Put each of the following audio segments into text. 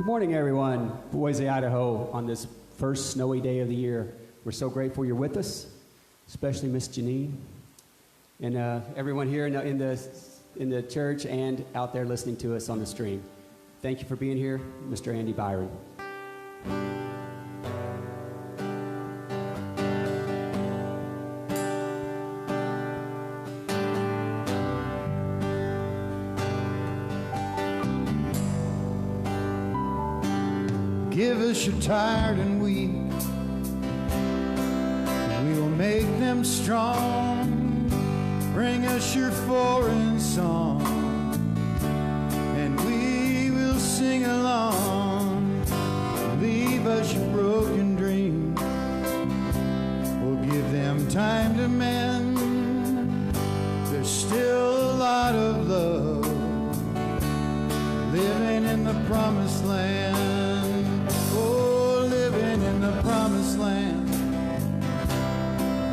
Good morning, everyone. Boise, Idaho, on this first snowy day of the year. We're so grateful you're with us, especially Miss Janine, and everyone here in the church and out there listening to us on the stream. Thank you for being here, Mr. Andy Byron. Give us your tired and weak, we will make them strong. Bring us your foreign song, and we will sing along. Leave us your broken dreams, we'll give them time to mend. There's still a lot of love living in the promised land. Promised land.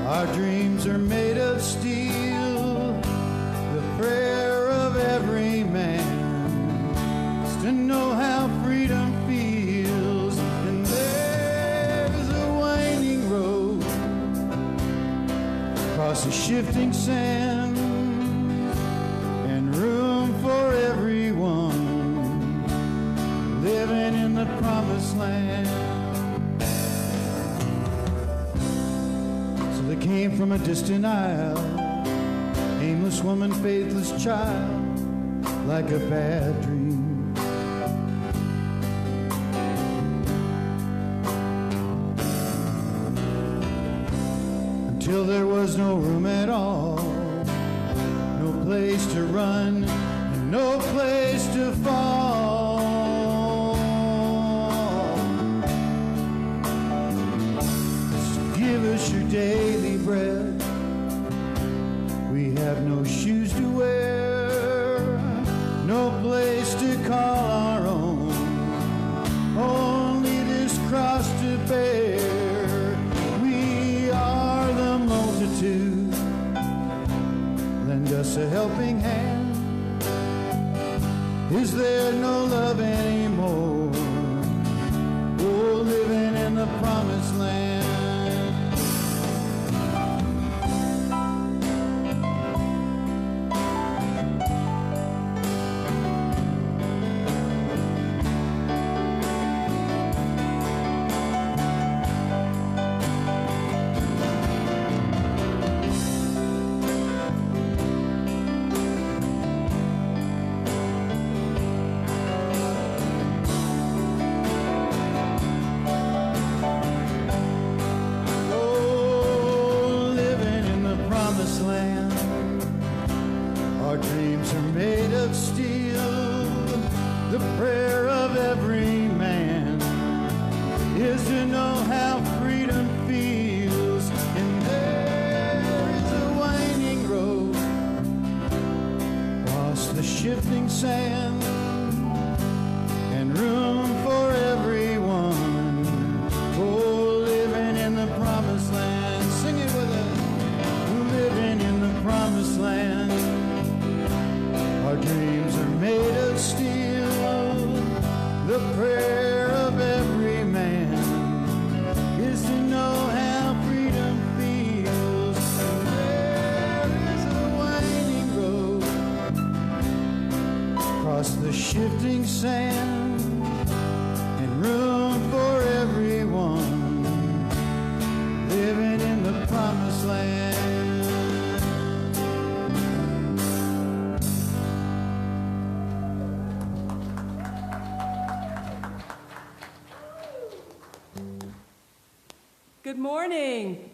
Our dreams are made of steel. The prayer of every man is to know how freedom feels. And there's a winding road across the shifting sand, and room for everyone living in the promised land. They came from a distant isle, aimless woman, faithless child, like a bad dream. Until there was no room at all, no place to run, and no place to fall. Give us your daily bread. We have no shoes to wear, no place to call our own, only this cross to bear. We are the multitude. Lend us a helping hand. Is there no love anymore? Oh, living in the promised land.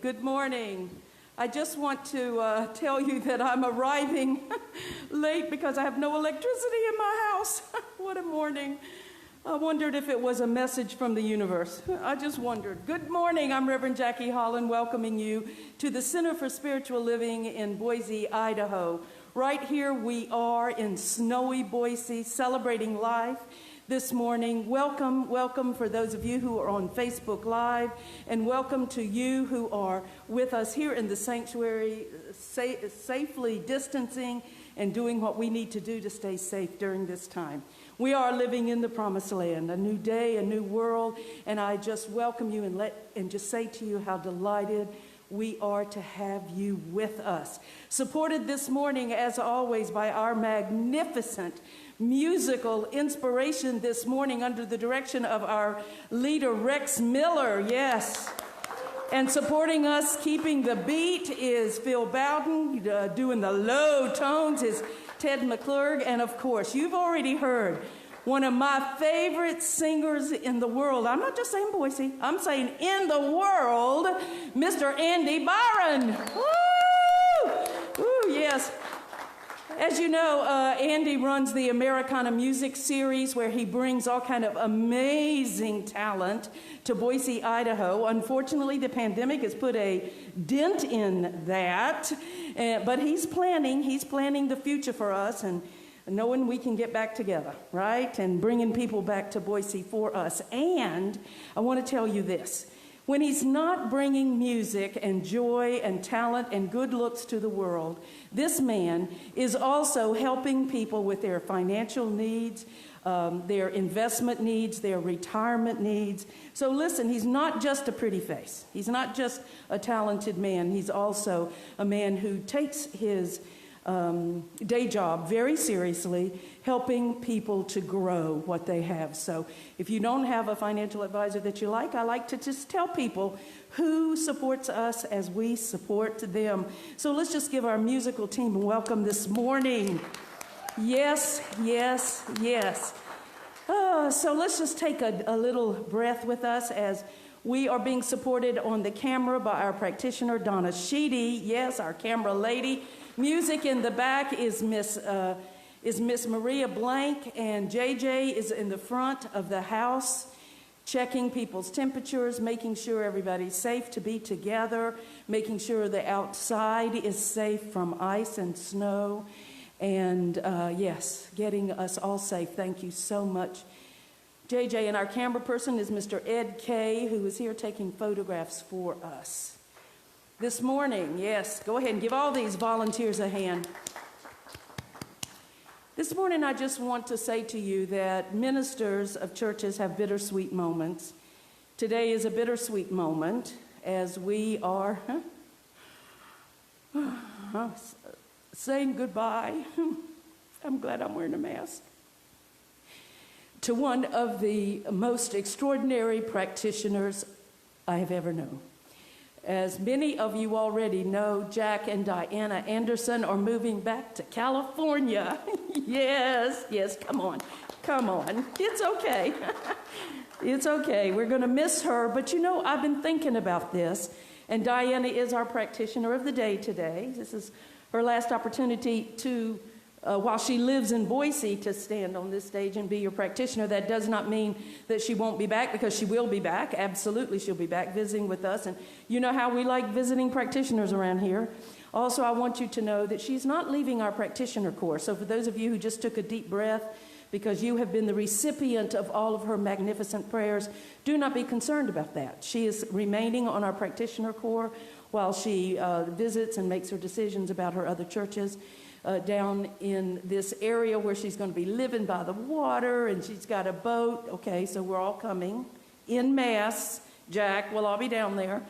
Good morning. I just want to tell you that I'm arriving late because I have no electricity in my house. What a morning. I wondered if it was a message from the universe. I just wondered. Good morning. I'm Reverend Jackie Holland, welcoming you to the Center for Spiritual Living in Boise, Idaho. Right here we are in snowy Boise, celebrating life this morning. Welcome for those of you who are on Facebook Live, and welcome to you who are with us here in the sanctuary, safely distancing and doing what we need to do to stay safe during this time. We are living in the promised land, a new day, a new world, and I just welcome you and just say to you how delighted we are to have you with us. Supported this morning, as always, by our magnificent musical inspiration this morning under the direction of our leader, Rex Miller. Yes. And supporting us, keeping the beat, is Phil Bowden. Doing the low tones is Ted McClurg. And of course, you've already heard one of my favorite singers in the world. I'm not just saying Boise, I'm saying in the world, Mr. Andy Byron. Woo! Woo, yes. As you know, Andy runs the Americana Music Series, where he brings all kind of amazing talent to Boise, Idaho. Unfortunately, the pandemic has put a dent in that, but he's planning the future for us, and knowing we can get back together, right? And bringing people back to Boise for us. And I want to tell you this. When he's not bringing music and joy and talent and good looks to the world, this man is also helping people with their financial needs, their investment needs, their retirement needs. So listen, he's not just a pretty face. He's not just a talented man. He's also a man who takes his day job very seriously, helping people to grow what they have. So if you don't have a financial advisor that you like, I like to just tell people who supports us as we support them. So let's just give our musical team a welcome this morning. Yes, yes, yes. So let's just take a little breath with us as we are being supported on the camera by our practitioner, Donna Sheedy. Yes, our camera lady. Music in the back is Miss Maria Blank, and JJ is in the front of the house, checking people's temperatures, making sure everybody's safe to be together, making sure the outside is safe from ice and snow, and yes, getting us all safe. Thank you so much, JJ. And our camera person is Mr. Ed Kay, who is here taking photographs for us. This morning, yes, go ahead and give all these volunteers a hand. This morning, I just want to say to you that ministers of churches have bittersweet moments. Today is a bittersweet moment as we are saying goodbye. I'm glad I'm wearing a mask. To one of the most extraordinary practitioners I have ever known. As many of you already know, Jack and Diana Anderson are moving back to California. Yes, come on. It's okay. It's okay. We're going to miss her. But you know, I've been thinking about this, and Diana is our practitioner of the day today. This is her last opportunity to, while she lives in Boise, to stand on this stage and be your practitioner. That does not mean that she won't be back, because she will be back. Absolutely, she'll be back visiting with us. And you know how we like visiting practitioners around here. Also, I want you to know that she's not leaving our practitioner course. So for those of you who just took a deep breath because you have been the recipient of all of her magnificent prayers, do not be concerned about that. She is remaining on our practitioner corps while she visits and makes her decisions about her other churches. Down in this area where she's going to be living by the water, and she's got a boat. Okay, so we're all coming en masse. Jack, we'll all be down there.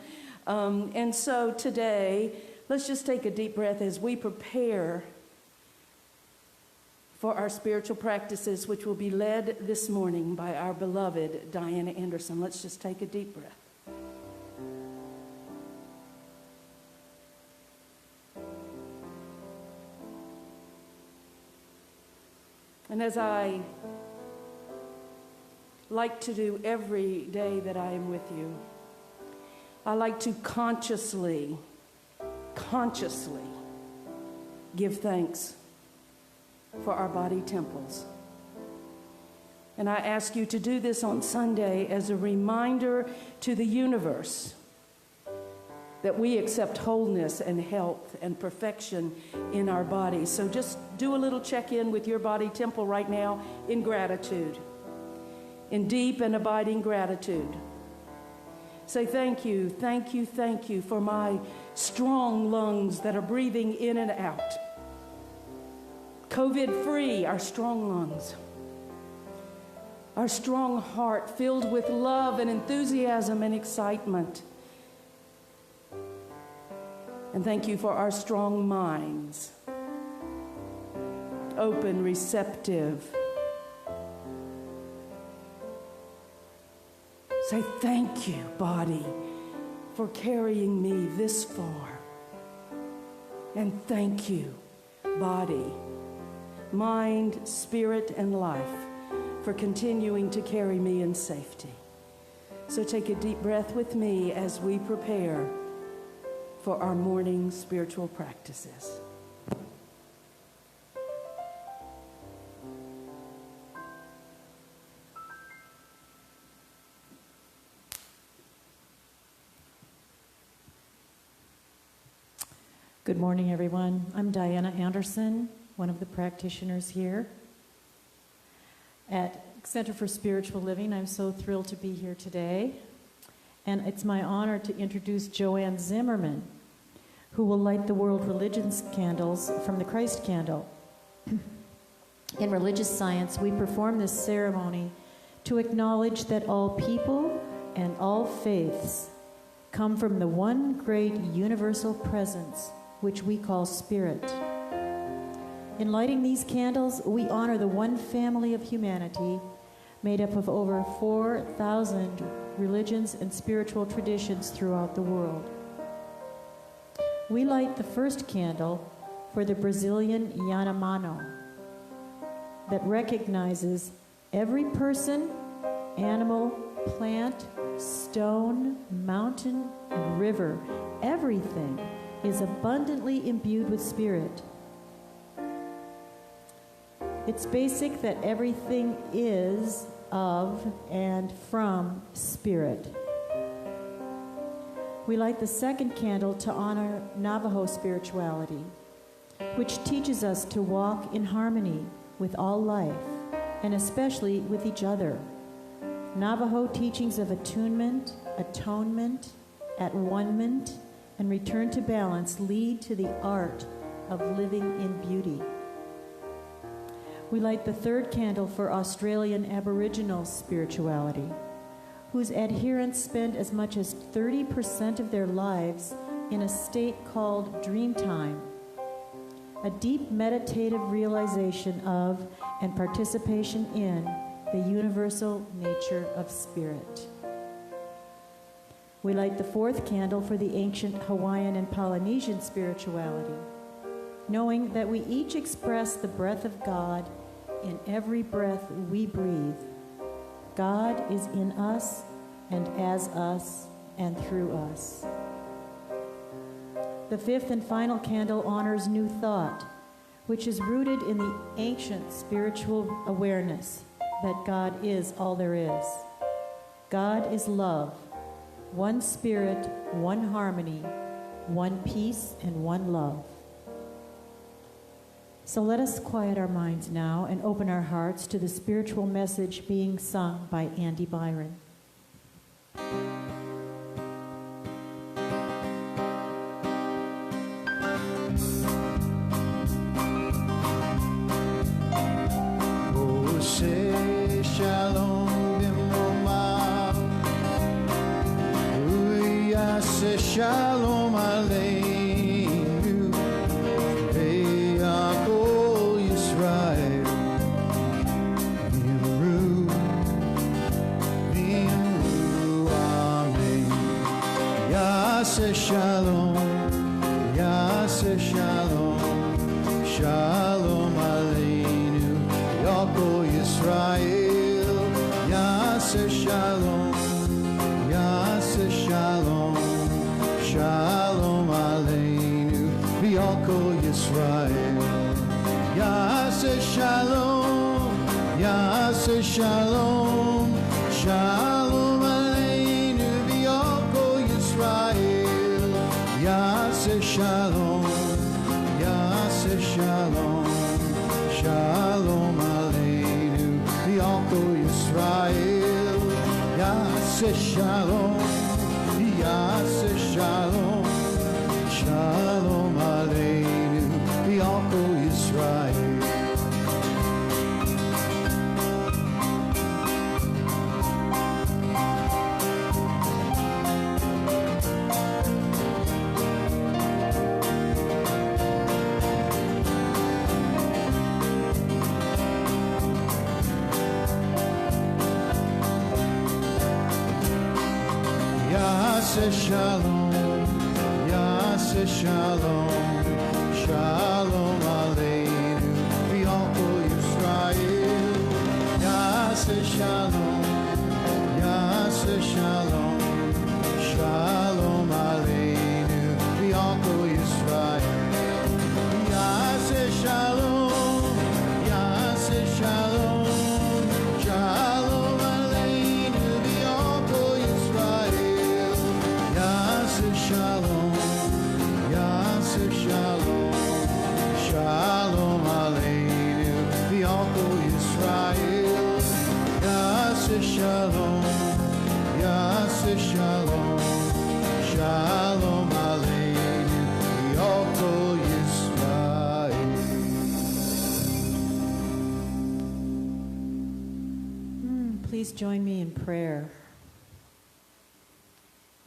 And so today, let's just take a deep breath as we prepare for our spiritual practices, which will be led this morning by our beloved Diana Anderson. Let's just take a deep breath. And as I like to do every day that I am with you, I like to consciously give thanks for our body temples. And I ask you to do this on Sunday as a reminder to the universe that we accept wholeness and health and perfection in our bodies. So just do a little check-in with your body temple right now in gratitude, in deep and abiding gratitude. Say thank you for my strong lungs that are breathing in and out. COVID-free, our strong lungs. our strong heart filled with love and enthusiasm and excitement. And thank you for our strong minds, open, receptive. Say thank you, body, for carrying me this far. And thank you, body, mind, spirit, and life, for continuing to carry me in safety. So take a deep breath with me as we prepare for our morning spiritual practices. Good morning, everyone. I'm Diana Anderson, one of the practitioners here at Center for Spiritual Living. I'm so thrilled to be here today. And it's my honor to introduce Joanne Zimmerman, who will light the world religions candles from the Christ candle. In religious science, we perform this ceremony to acknowledge that all people and all faiths come from the one great universal presence, which we call Spirit. In lighting these candles, we honor the one family of humanity made up of over 4,000 religions and spiritual traditions throughout the world. We light the first candle for the Brazilian Yanomami that recognizes every person, animal, plant, stone, mountain, and river, everything is abundantly imbued with spirit. It's basic that everything is of and from spirit. We light the second candle to honor Navajo spirituality, which teaches us to walk in harmony with all life, and especially with each other. Navajo teachings of attunement, atonement, at-one-ment, and return to balance lead to the art of living in beauty. We light the third candle for Australian Aboriginal spirituality, whose adherents spend as much as 30% of their lives in a state called dream time, a deep meditative realization of and participation in the universal nature of spirit. We light the fourth candle for the ancient Hawaiian and Polynesian spirituality, knowing that we each express the breath of God in every breath we breathe. God is in us and as us and through us. The fifth and final candle honors New Thought, which is rooted in the ancient spiritual awareness that God is all there is. God is love. One spirit, one harmony, one peace, and one love. So let us quiet our minds now and open our hearts to the spiritual message being sung by Andy Byron. Oh, say shalom. Shalom Aleinu, Ve'akol Yisrael, V'imru, Amen. Yaseh Shalom, Shalom Aleinu, Ve'akol Yisrael, Yaseh Shalom, Shalom. Shalom Aleinu, V'yakol Yisrael. Yaseh Shalom, Shalom Aleinu, V'yakol Yisrael. Yaseh Shalom, Shalom Aleinu, V'yakol Yisrael. Yaseh Shalom. Yaseh Shalom, Shalom Aleinu, V'yakol Yisrael. Yaseh Shalom, Yaseh Shalom, Shalom Aleinu, V'al Kol Yisrael. Yaseh Shalom, Yaseh Shalom, Shalom Aleinu, V'al Kol Yisrael. Yaseh Shalom, Yaseh Shalom, Shalom Aleinu, V'al Kol Yisrael. Yaseh Shalom, Yaseh Shalom, Shalom Aleinu, V'al Kol Yisrael. Yaseh Shalom, Yaseh Shalom, Shalom Aleinu, V'al Kol Yisrael. Please join me in prayer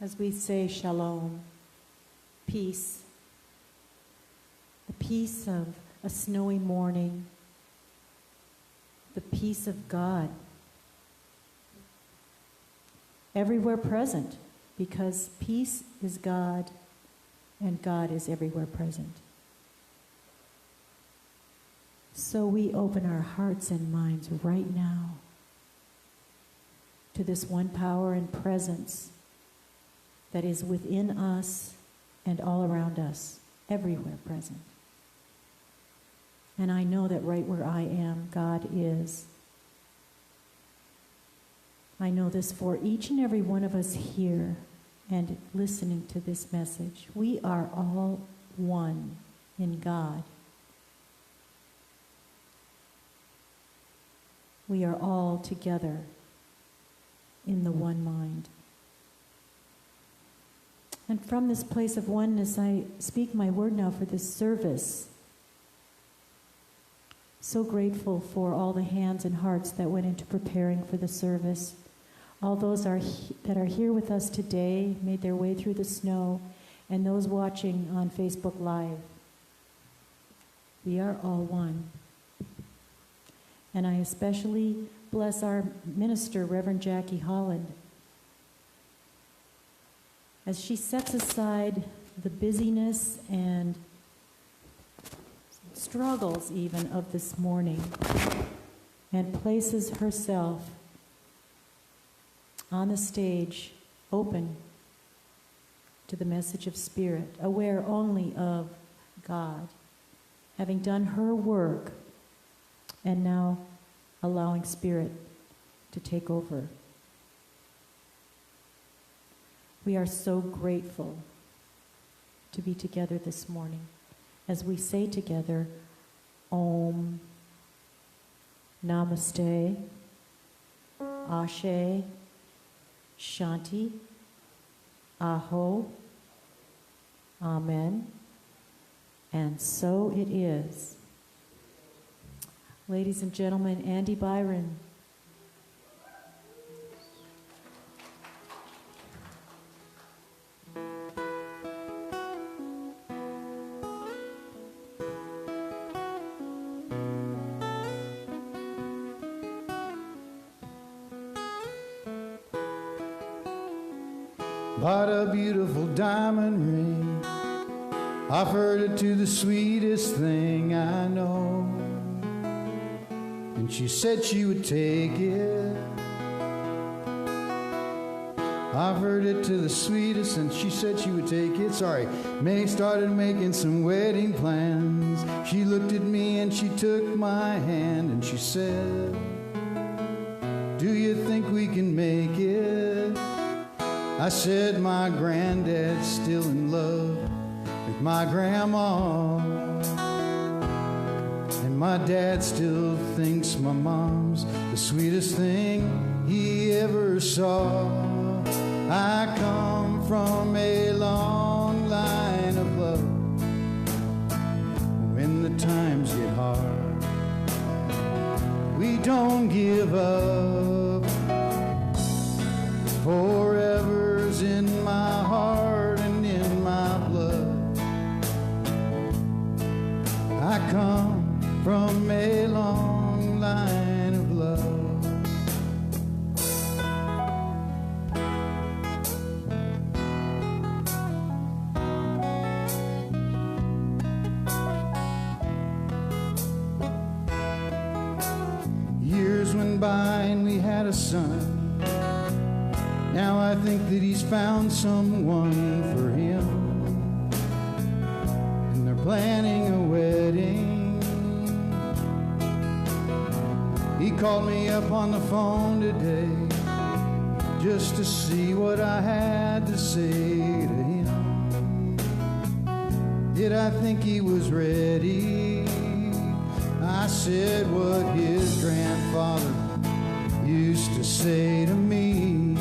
as we say shalom, peace, the peace of a snowy morning, the peace of God, everywhere present, because peace is God and God is everywhere present. So we open our hearts and minds right now to this one power and presence that is within us and all around us, everywhere present. And I know that right where I am, God is. I know this for each and every one of us here and listening to this message. We are all one in God. We are all together in the one mind. And from this place of oneness, I speak my word now for this service. So grateful for all the hands and hearts that went into preparing for the service. All those that are here with us today, made their way through the snow, and those watching on Facebook Live. We are all one. And I especially bless our minister, Reverend Jackie Holland, as she sets aside the busyness and struggles even of this morning and places herself on the stage, open to the message of Spirit, aware only of God, having done her work and now allowing Spirit to take over. We are so grateful to be together this morning as we say together, Om, Namaste, Ashe, Shanti, Aho, Amen, and so it is. Ladies and gentlemen, Andy Byron. Bought a beautiful diamond ring, offered it to the sweetest thing I know, and she said she would take it. Offered it to the sweetest, and she said she would take it. May started making some wedding plans. She looked at me and she took my hand and she said, do you think we can make it? I said, my granddad's still in love with my grandma, and my dad still thinks my mom's the sweetest thing he ever saw. I come from a long line of love. When the times get hard, we don't give up. Forever's in my heart and in my blood. I come from a long line of love. by and we had a son. Now I think that he's found someone for him, and they're planning a wedding. He called me up on the phone today just to see what I had to say to him. Did I think he was ready? I said what his grandfather used to say to me.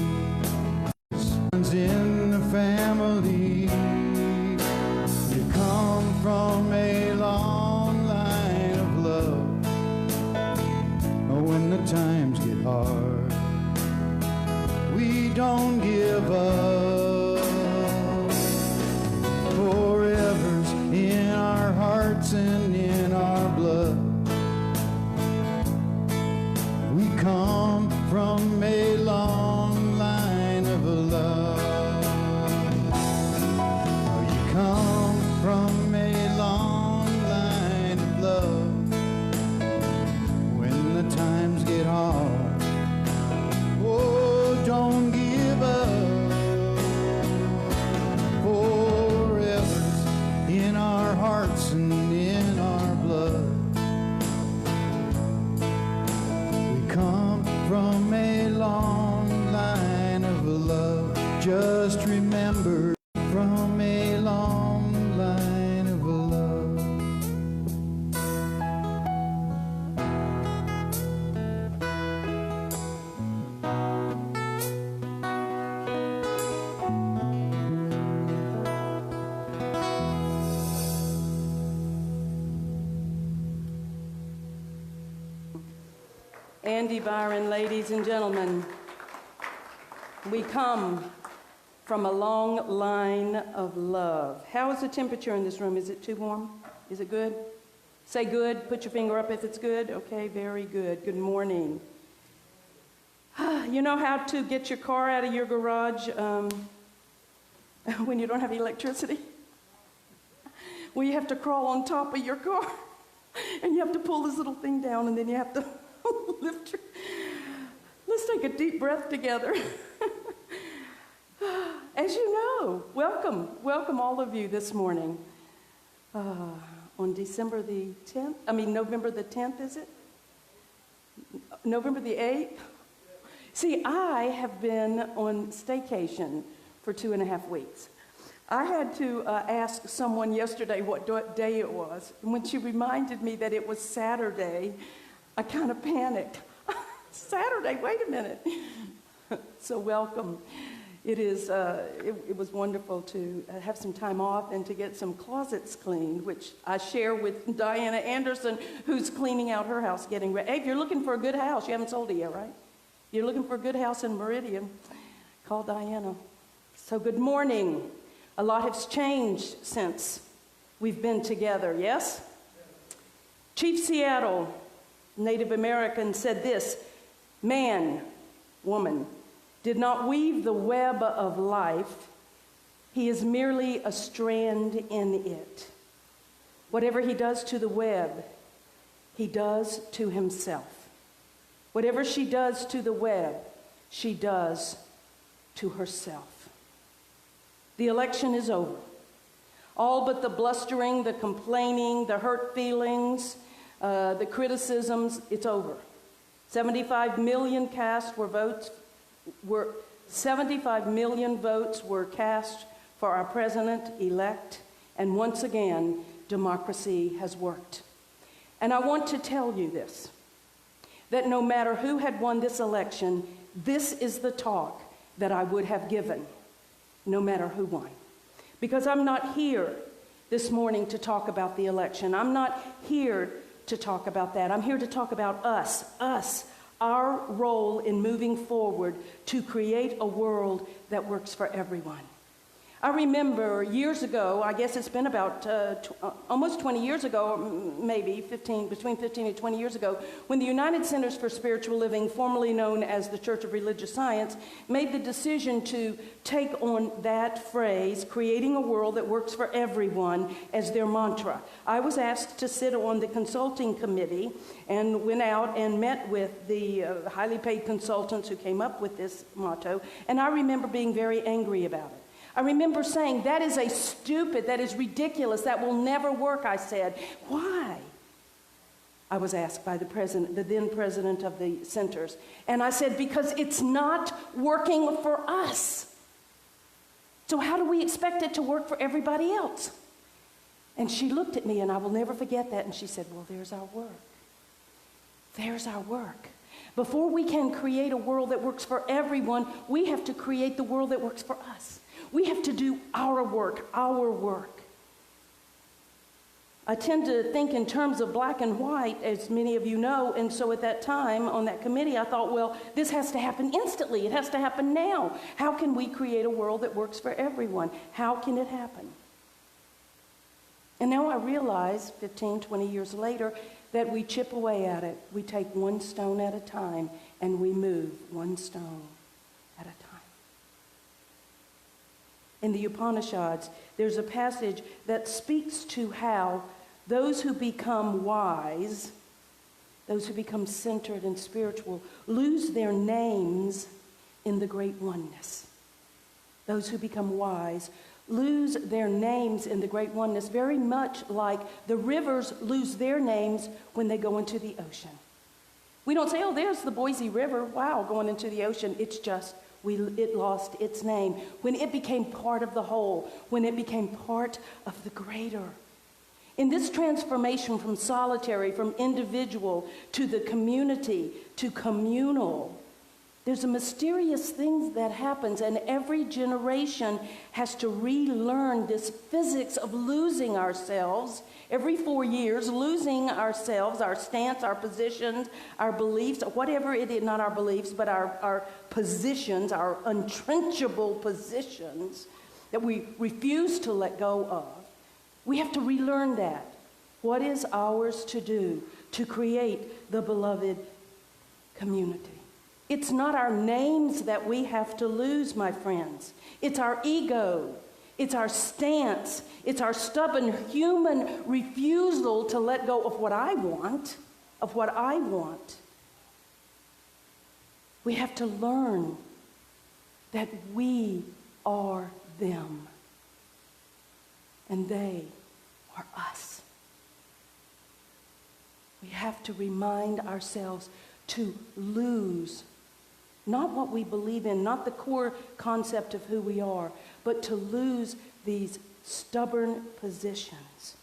Sons in the family, you come from a long line of love. When the times get hard, we don't give up. Forever's in our hearts and in our blood. We come from a long line of love. You come from a long line of love. When the times get hard, oh, don't give up. Forever's in our hearts and in our blood. We come from a long line of love. Just remember, from a long line of love. Andy Byron, ladies and gentlemen, we come from a long line of love. How is the temperature in this room? Is it too warm? Is it good? Say good. Put your finger up if it's good. Okay, very good. Good morning. You know how to get your car out of your garage when you don't have electricity? Well, you have to crawl on top of your car, and you have to pull this little thing down, and then you have to lift your... Let's take a deep breath together. As you know, welcome all of you this morning. On November the 10th, is it? November the 8th? See, I have been on staycation for 2.5 weeks. I had to ask someone yesterday what day it was. And when she reminded me that it was Saturday, I kind of panicked. Saturday, wait a minute. So welcome. It was wonderful to have some time off and to get some closets cleaned, which I share with Diana Anderson, who's cleaning out her house, getting ready. Hey, if you're looking for a good house, you haven't sold it yet, right? You're looking for a good house in Meridian, call Diana. So good morning. A lot has changed since we've been together, yes? Chief Seattle, Native American, said this: man, woman, did not weave the web of life. He is merely a strand in it. Whatever he does to the web, he does to himself. Whatever she does to the web, she does to herself. The election is over. All but the blustering, the complaining, the hurt feelings, the criticisms, it's over. 75 million votes were cast for our president-elect, and once again, democracy has worked. And I want to tell you this, that no matter who had won this election, this is the talk that I would have given, no matter who won. Because I'm not here this morning to talk about the election. I'm not here to talk about that. I'm here to talk about us, our role in moving forward to create a world that works for everyone. I remember years ago, I guess it's been about almost 20 years ago, maybe between 15 and 20 years ago, when the United Centers for Spiritual Living, formerly known as the Church of Religious Science, made the decision to take on that phrase, creating a world that works for everyone, as their mantra. I was asked to sit on the consulting committee and went out and met with the highly paid consultants who came up with this motto, and I remember being very angry about it. I remember saying, that is stupid, that is ridiculous, that will never work, I said. Why? I was asked by the then president of the centers. And I said, because it's not working for us. So how do we expect it to work for everybody else? And she looked at me, and I will never forget that, and she said, well, there's our work. There's our work. Before we can create a world that works for everyone, we have to create the world that works for us. We have to do our work, our work. I tend to think in terms of black and white, as many of you know, and so at that time on that committee, I thought, well, this has to happen instantly. It has to happen now. How can we create a world that works for everyone? How can it happen? And now I realize, 15, 20 years later, that we chip away at it. We take one stone at a time, and we move one stone at a time. In the Upanishads, there's a passage that speaks to how those who become wise, those who become centered and spiritual, lose their names in the great oneness. Those who become wise lose their names in the great oneness, very much like the rivers lose their names when they go into the ocean. We don't say, oh, there's the Boise River, wow, going into the ocean. It's just, it lost its name when it became part of the whole, when it became part of the greater. In this transformation from solitary, from individual, to the community, to communal, there's a mysterious thing that happens, and every generation has to relearn this physics of losing ourselves. Every 4 years, losing ourselves, our stance, our positions, our beliefs, whatever it is, not our beliefs, but our positions, our untrenchable positions that we refuse to let go of. We have to relearn that. What is ours to do to create the beloved community? It's not our names that we have to lose, my friends. It's our ego. It's our stance. It's our stubborn human refusal to let go of what I want, of what I want. We have to learn that we are them and they are us. We have to remind ourselves to lose not what we believe in, not the core concept of who we are, but to lose these stubborn positions.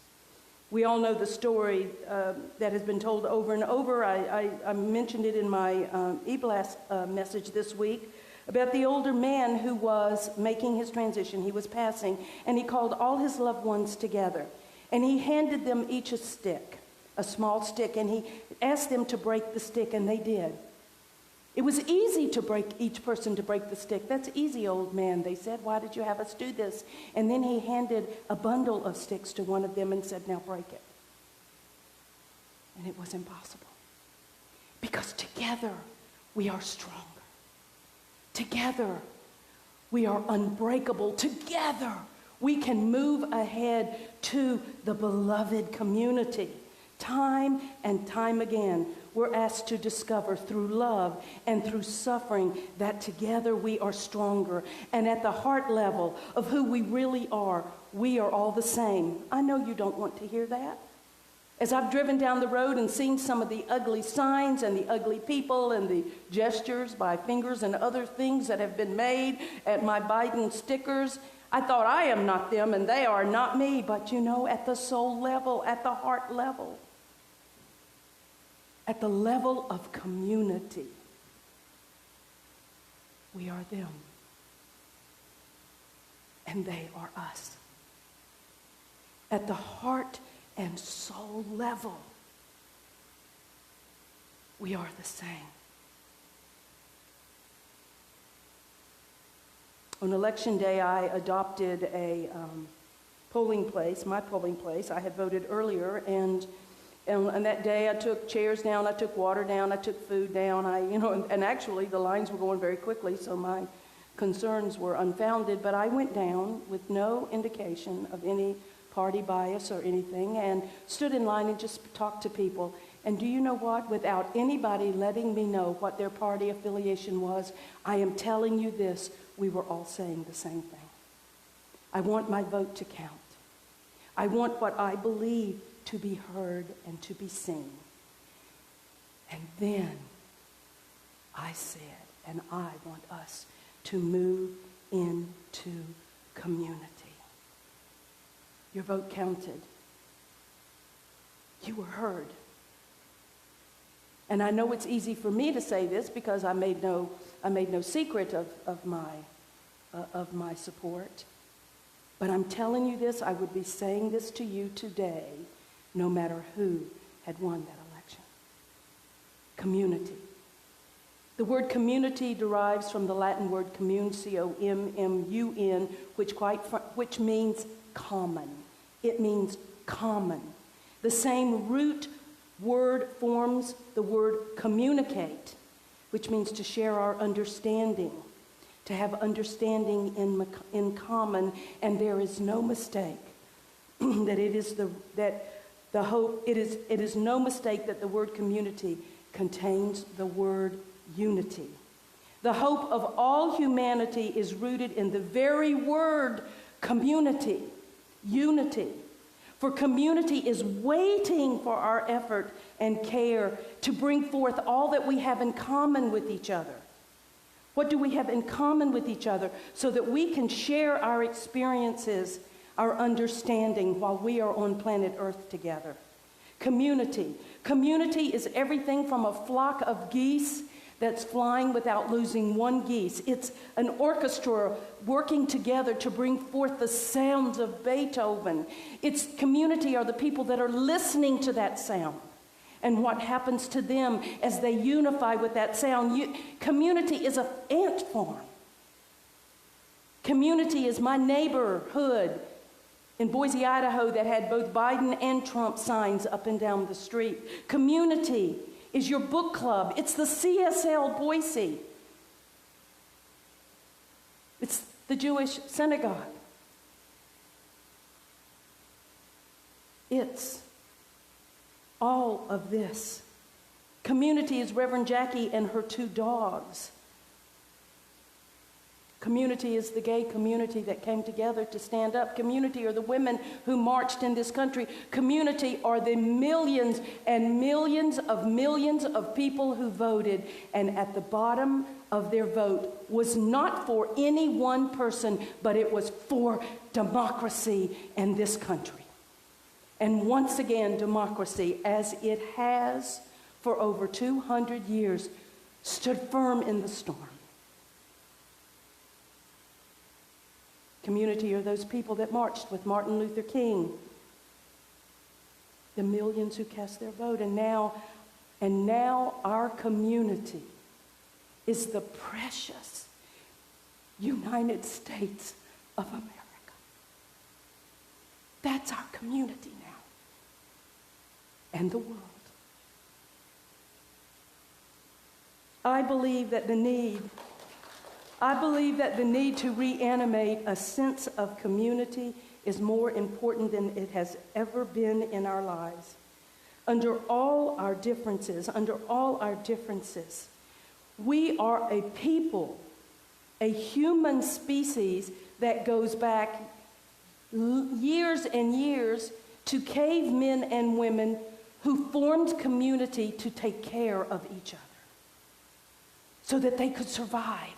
We all know the story that has been told over and over. I mentioned it in my e-blast message this week about the older man who was making his transition. He was passing, and he called all his loved ones together, and he handed them each a stick, a small stick, and he asked them to break the stick, and they did. It was easy to break each person to break the stick. That's easy, old man, they said. Why did you have us do this? And then he handed a bundle of sticks to one of them and said, now break it. And it was impossible. Because together we are stronger. Together we are unbreakable. Together we can move ahead to the beloved community. Time and time again, we're asked to discover through love and through suffering that together we are stronger. And at the heart level of who we really are, we are all the same. I know you don't want to hear that. As I've driven down the road and seen some of the ugly signs and the ugly people and the gestures by fingers and other things that have been made at my Biden stickers, I thought, I am not them and they are not me. But you know, at the soul level, at the heart level, at the level of community, we are them. And they are us. At the heart and soul level, we are the same. On Election Day, I adopted a polling place, my polling place. I had voted earlier, and that day I took chairs down, I took water down, I took food down. And actually the lines were going very quickly, so my concerns were unfounded. But I went down with no indication of any party bias or anything, and stood in line and just talked to people. And do you know what? Without anybody letting me know what their party affiliation was, I am telling you this, we were all saying the same thing. I want my vote to count. I want what I believe to be heard and to be seen. And then I said, and I want us to move into community. Your vote counted. You were heard. And I know it's easy for me to say this because I made no secret of my support. But I'm telling you this, I would be saying this to you today, no matter who had won that election. Community. The word community derives from the Latin word commune, C-O-M-M-U-N, which means common. It means common. The same root word forms the word communicate, which means to share our understanding, to have understanding in common, and there is no mistake that it is no mistake that the word community contains the word unity. The hope of all humanity is rooted in the very word community, unity. For community is waiting for our effort and care to bring forth all that we have in common with each other. What do we have in common with each other so that we can share our experiences, our understanding while we are on planet Earth together? Community. Community is everything from a flock of geese that's flying without losing one geese. It's an orchestra working together to bring forth the sounds of Beethoven. Its community are the people that are listening to that sound and what happens to them as they unify with that sound. Community is an ant farm. Community is my neighborhood in Boise, Idaho that had both Biden and Trump signs up and down the street. Community is your book club. It's the CSL Boise. It's the Jewish synagogue. It's all of this. Community is Reverend Jackie and her 2 dogs. Community is the gay community that came together to stand up. Community are the women who marched in this country. Community are the millions and millions of people who voted, and at the bottom of their vote was not for any one person, but it was for democracy in this country. And once again, democracy, as it has for over 200 years, stood firm in the storm. Community are those people that marched with Martin Luther King, the millions who cast their vote. And now our community is the precious United States of America. That's our community now. And the world. I believe that the need to reanimate a sense of community is more important than it has ever been in our lives. Under all our differences, we are a people, a human species that goes back years and years to cavemen and women who formed community to take care of each other so that they could survive.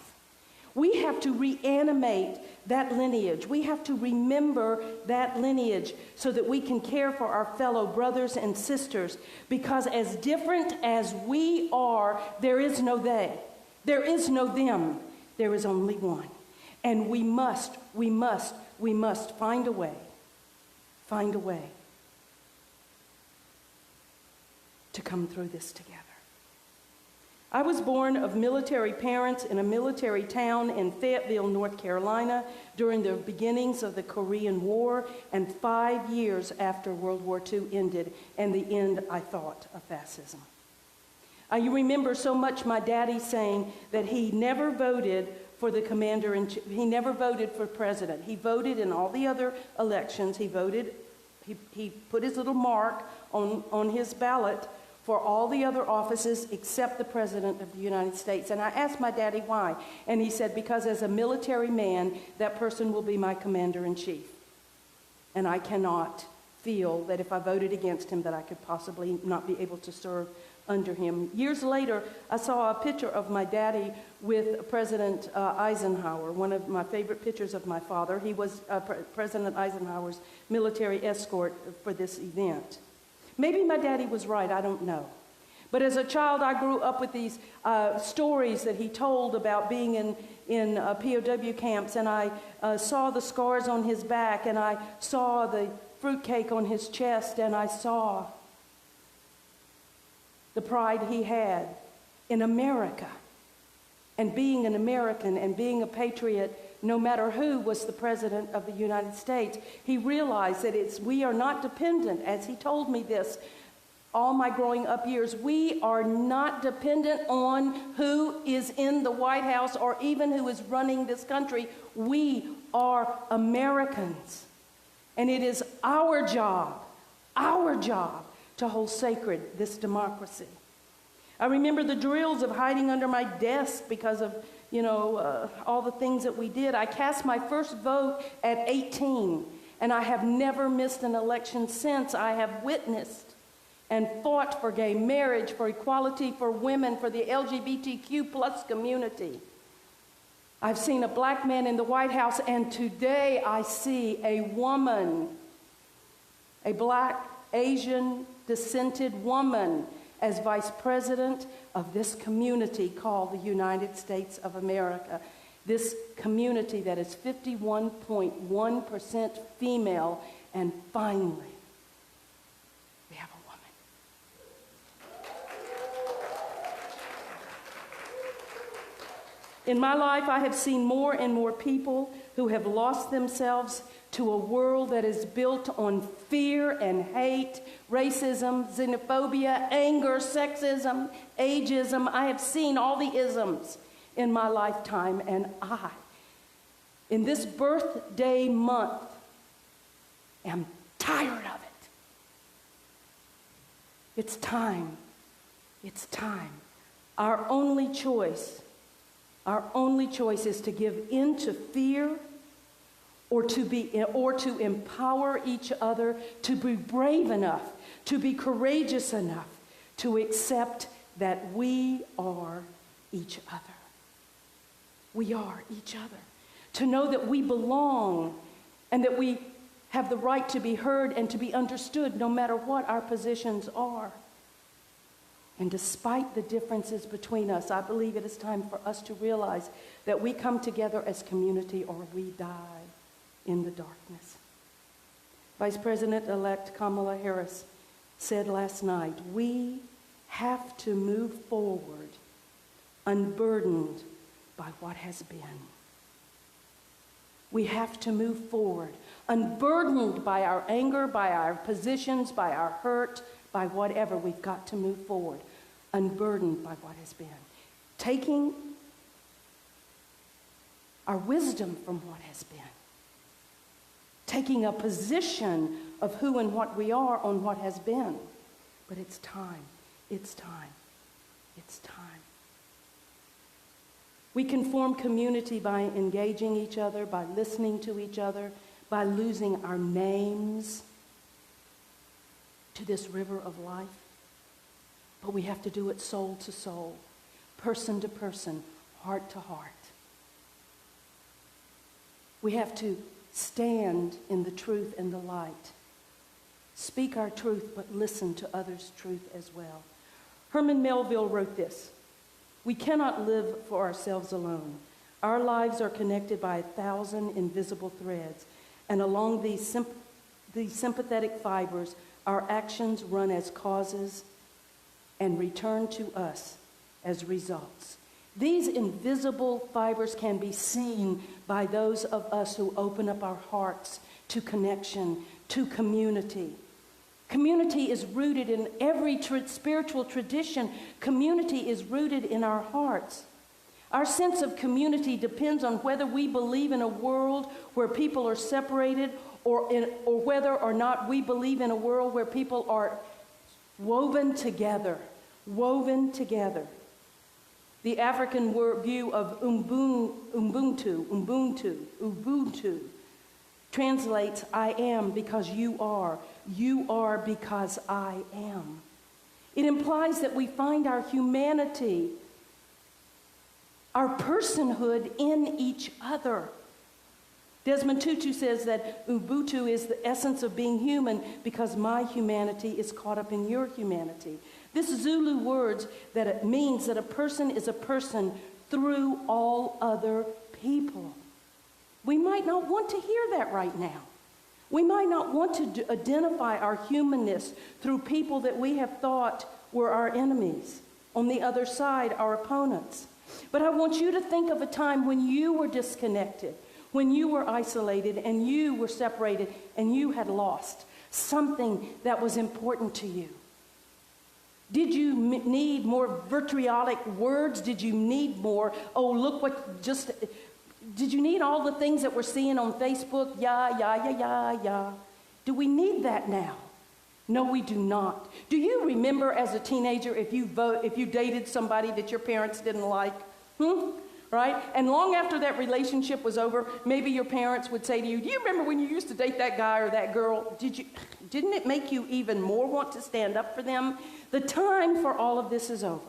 We have to reanimate that lineage. We have to remember that lineage so that we can care for our fellow brothers and sisters, because as different as we are, there is no they. There is no them. There is only one. And we must find a way to come through this together. I was born of military parents in a military town in Fayetteville, North Carolina, during the beginnings of the Korean War and 5 years after World War II ended, and the end, I thought, of fascism. I remember so much my daddy saying that he never voted for the commander-in-chief. He never voted for president. He voted in all the other elections. He voted, he put his little mark on his ballot for all the other offices except the President of the United States. And I asked my daddy why. And he said, because as a military man, that person will be my commander-in-chief. And I cannot feel that if I voted against him that I could possibly not be able to serve under him. Years later, I saw a picture of my daddy with President Eisenhower, one of my favorite pictures of my father. He was President Eisenhower's military escort for this event. Maybe my daddy was right, I don't know. But as a child, I grew up with these stories that he told about being in POW camps, and I saw the scars on his back, and I saw the fruitcake on his chest, and I saw the pride he had in America, and being an American and being a patriot, no matter who was the president of the United States. He realized that we are not dependent, as he told me this all my growing up years, we are not dependent on who is in the White House or even who is running this country. We are Americans. And it is our job to hold sacred this democracy. I remember the drills of hiding under my desk because of all the things that we did. I cast my first vote at 18, and I have never missed an election since. I have witnessed and fought for gay marriage, for equality for women, for the LGBTQ plus community. I've seen a black man in the White House, and today I see a woman, a black, Asian, descended woman as vice president of this community called the United States of America. This community that is 51.1% female, and finally, we have a woman. In my life, I have seen more and more people who have lost themselves to a world that is built on fear and hate, racism, xenophobia, anger, sexism, ageism. I have seen all the isms in my lifetime, and I, in this birthday month, am tired of it. It's time. It's time. Our only choice is to give in to fear, or to empower each other, to be brave enough, to be courageous enough, to accept that we are each other. We are each other. To know that we belong and that we have the right to be heard and to be understood no matter what our positions are. And despite the differences between us, I believe it is time for us to realize that we come together as community or we die in the darkness. Vice President-elect Kamala Harris said last night, we have to move forward unburdened by what has been. We have to move forward unburdened by our anger, by our positions, by our hurt, by whatever. We've got to move forward unburdened by what has been. Taking our wisdom from what has been. Taking a position of who and what we are on what has been. But it's time. It's time. It's time. We can form community by engaging each other, by listening to each other, by losing our names to this river of life. But we have to do it soul to soul, person to person, heart to heart. We have to stand in the truth and the light. Speak our truth, but listen to others' truth as well. Herman Melville wrote this: we cannot live for ourselves alone. Our lives are connected by 1,000 invisible threads, and along these sympathetic fibers, our actions run as causes and return to us as results. These invisible fibers can be seen by those of us who open up our hearts to connection, to community. Community is rooted in every spiritual tradition. Community is rooted in our hearts. Our sense of community depends on whether we believe in a world where people are separated or whether or not we believe in a world where people are woven together. The African view of Ubuntu, translates, I am because you are because I am. It implies that we find our humanity, our personhood in each other. Desmond Tutu says that Ubuntu is the essence of being human because my humanity is caught up in your humanity. This Zulu words that it means that a person is a person through all other people. We might not want to hear that right now. We might not want to identify our humanness through people that we have thought were our enemies. On the other side, our opponents. But I want you to think of a time when you were disconnected, when you were isolated and you were separated and you had lost something that was important to you. Did you need more vitriolic words? Did you need more, did you need all the things that we're seeing on Facebook? Yeah. Do we need that now? No, we do not. Do you remember as a teenager if you dated somebody that your parents didn't like? Right? And long after that relationship was over, maybe your parents would say to you, do you remember when you used to date that guy or that girl? Didn't it make you even more want to stand up for them? The time for all of this is over.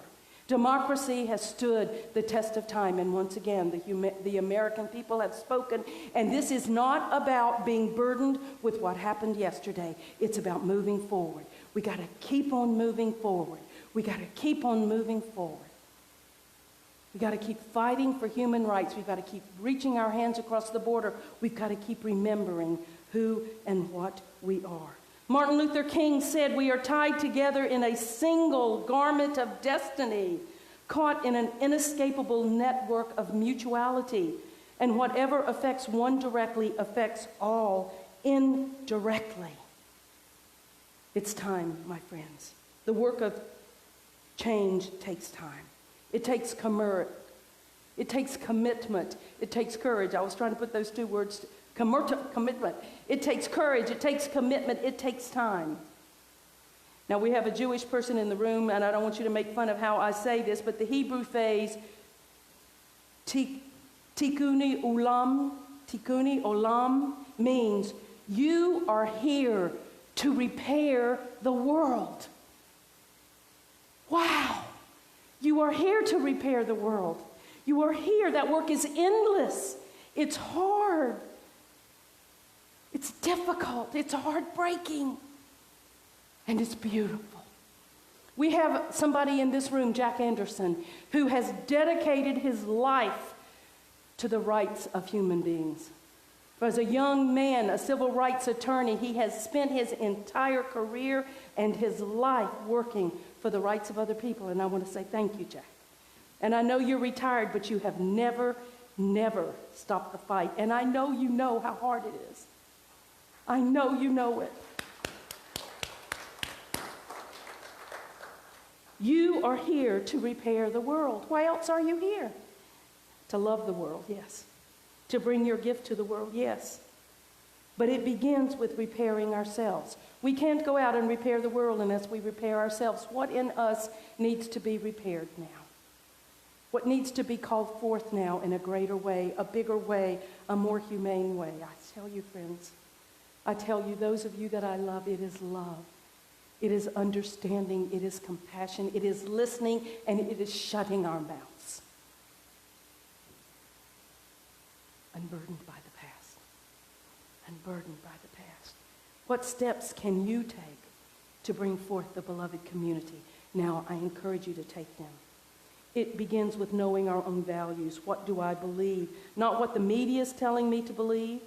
Democracy has stood the test of time, and once again, the American people have spoken, and this is not about being burdened with what happened yesterday. It's about moving forward. We got to keep on moving forward. We got to keep on moving forward. We've got to keep fighting for human rights. We've got to keep reaching our hands across the border. We've got to keep remembering who and what we are. Martin Luther King said, we are tied together in a single garment of destiny, caught in an inescapable network of mutuality. And whatever affects one directly affects all indirectly. It's time, my friends. The work of change takes time. It takes commitment. It takes courage. I was trying to put those two words, commitment. It takes courage. It takes commitment. It takes time. Now, we have a Jewish person in the room, and I don't want you to make fun of how I say this, but the Hebrew phrase, tikkuni olam, means you are here to repair the world. Wow. You are here to repair the world. You are here. That work is endless. It's hard. It's difficult. It's heartbreaking. And it's beautiful. We have somebody in this room, Jack Anderson, who has dedicated his life to the rights of human beings. As a young man, a civil rights attorney, he has spent his entire career and his life working for the rights of other people. And I want to say thank you, Jack. And I know you're retired, but you have never stopped the fight. And I know you know how hard it is. I know you know it. You are here to repair the world. Why else are you here? To love the world, yes. To bring your gift to the world, yes. But it begins with repairing ourselves. We can't go out and repair the world unless we repair ourselves. What in us needs to be repaired now? What needs to be called forth now in a greater way, a bigger way, a more humane way? I tell you, friends, I tell you, those of you that I love, it is love. It is understanding, it is compassion, it is listening, and it is shutting our mouths. Unburdened by the past. Unburdened by the past. What steps can you take to bring forth the beloved community? Now, I encourage you to take them. It begins with knowing our own values. What do I believe? Not what the media is telling me to believe,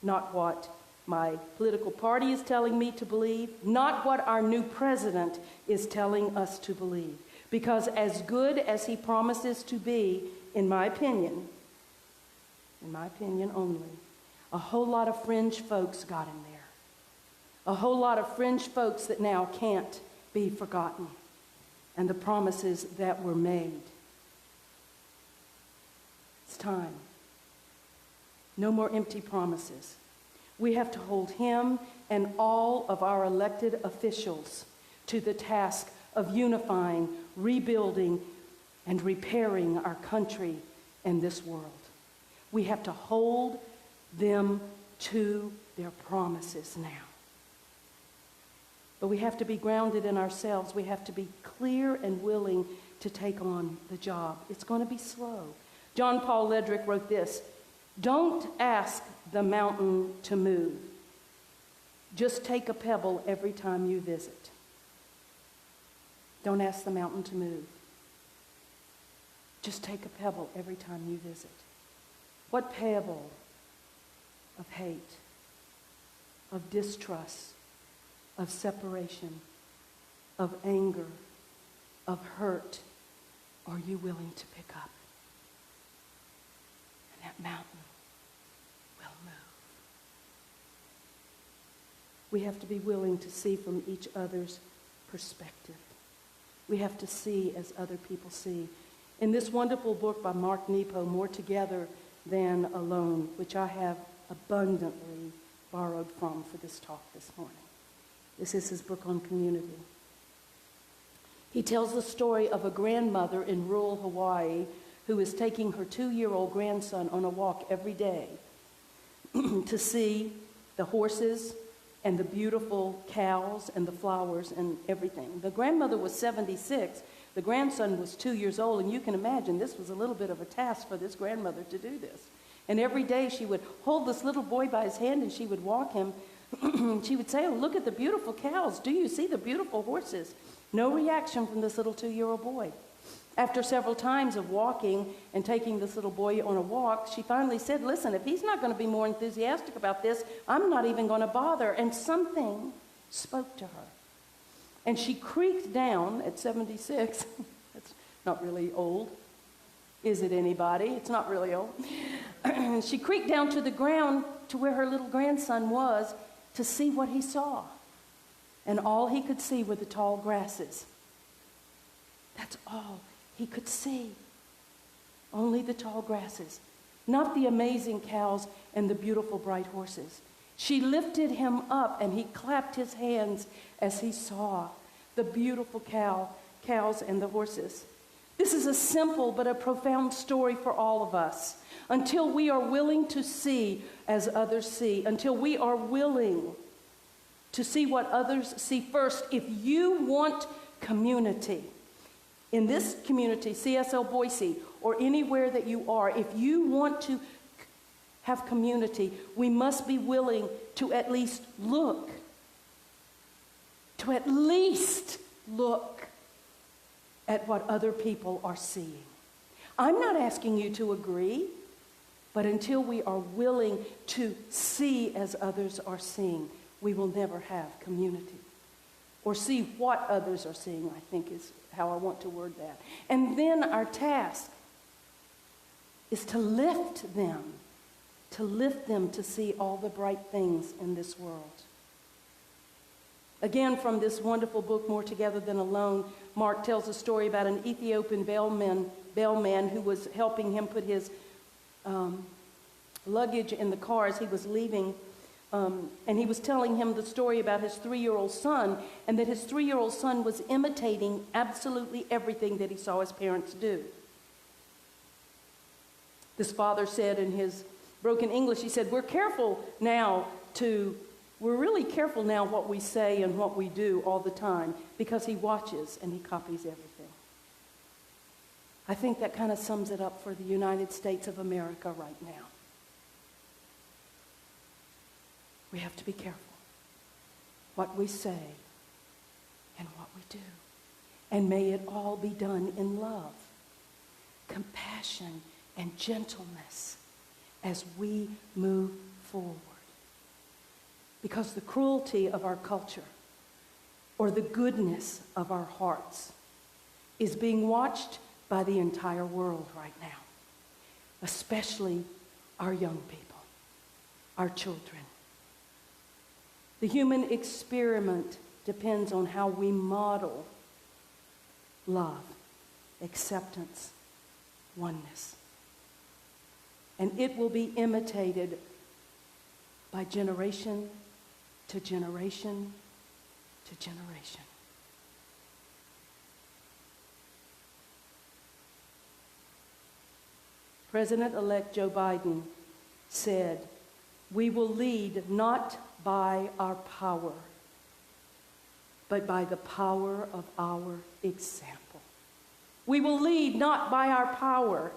not what my political party is telling me to believe, not what our new president is telling us to believe, Because as good as he promises to be, in my opinion only, a whole lot of fringe folks got in there. A whole lot of fringe folks that now can't be forgotten. And the promises that were made. It's time. No more empty promises. We have to hold him and all of our elected officials to the task of unifying, rebuilding, and repairing our country and this world. We have to hold them to their promises now. But we have to be grounded in ourselves. We have to be clear and willing to take on the job. It's going to be slow. John Paul Ledrick wrote this: "Don't ask the mountain to move. Just take a pebble every time you visit." Don't ask the mountain to move. Just take a pebble every time you visit. What pebble of hate, of distrust, of separation, of anger, of hurt are you willing to pick up? And that mountain will move. We have to be willing to see from each other's perspective. We have to see as other people see. In this wonderful book by Mark Nepo, More Together Than Alone, which I have abundantly borrowed from for this talk this morning. This is his book on community. He tells the story of a grandmother in rural Hawaii who is taking her 2-year-old grandson on a walk every day to see the horses and the beautiful cows and the flowers and everything. The grandmother was 76. The grandson was 2 years old, and you can imagine this was a little bit of a task for this grandmother to do this. And every day she would hold this little boy by his hand and she would walk him. She would say, "Oh, look at the beautiful cows. Do you see the beautiful horses?" No reaction from this little 2-year-old boy. After several times of walking and taking this little boy on a walk, she finally said, "Listen, if he's not going to be more enthusiastic about this, I'm not even going to bother." And something spoke to her. And she creaked down at 76. That's not really old. Is it anybody? It's not really old. She creaked down to the ground to where her little grandson was to see what he saw. And all he could see were the tall grasses. That's all he could see. Only the tall grasses, not the amazing cows and the beautiful bright horses. She lifted him up and he clapped his hands as he saw the beautiful cows and the horses. This is a simple but a profound story for all of us. Until we are willing to see as others see, until we are willing to see what others see first, if you want community, in this community, CSL Boise, or anywhere that you are, if you want to have community, we must be willing to at least look. To at least look at what other people are seeing. I'm not asking you to agree, but until we are willing to see as others are seeing, we will never have community. Or see what others are seeing, I think is how I want to word that. And then our task is to lift them to see all the bright things in this world. Again, from this wonderful book, More Together Than Alone, Mark tells a story about an Ethiopian bellman who was helping him put his luggage in the car as he was leaving. And he was telling him the story about his 3-year-old son, and that his 3-year-old son was imitating absolutely everything that he saw his parents do. This father said in his broken English, he said, we're really careful now what we say and what we do all the time, because he watches and he copies everything. I think that kind of sums it up for the United States of America right now. We have to be careful what we say and what we do. And may it all be done in love, compassion, and gentleness as we move forward. Because the cruelty of our culture or the goodness of our hearts is being watched by the entire world right now, especially our young people, our children. The human experiment depends on how we model love, acceptance, oneness. And it will be imitated by generation to generation to generation. President-elect Joe Biden said, "We will lead not by our power, but by the power of our example." We will lead not by our power,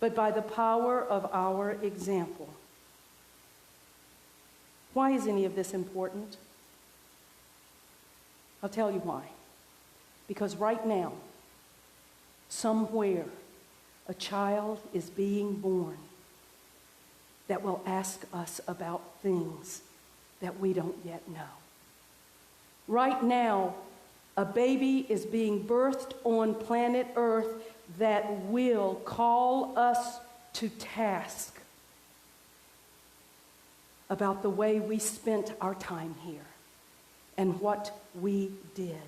but by the power of our example. Why is any of this important? I'll tell you why. Because right now, somewhere, a child is being born that will ask us about things that we don't yet know. Right now, a baby is being birthed on planet Earth that will call us to task about the way we spent our time here and what we did.